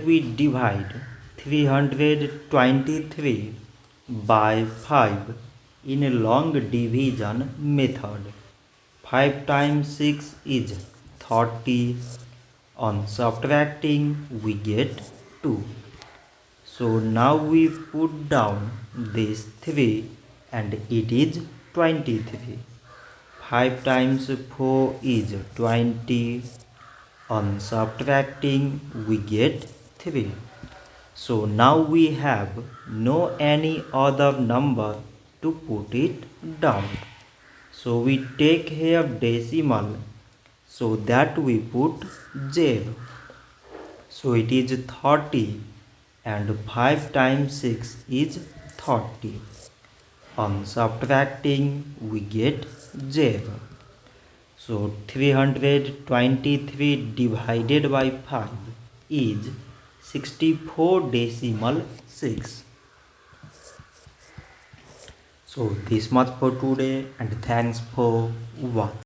we divide 323 by 5 in a long division method. 5 times 6 is 30. On subtracting, we get 2. So now we put down this 3 and it is 23. 5 times 4 is 20. On subtracting, we get 3. So now we have no any other number to put it down. So we take here decimal, so that we put 0. So it is 30 and 5 times 6 is 30. On subtracting, we get 0. So 323 divided by 5 is 64.6. So this much for today and thanks for watching.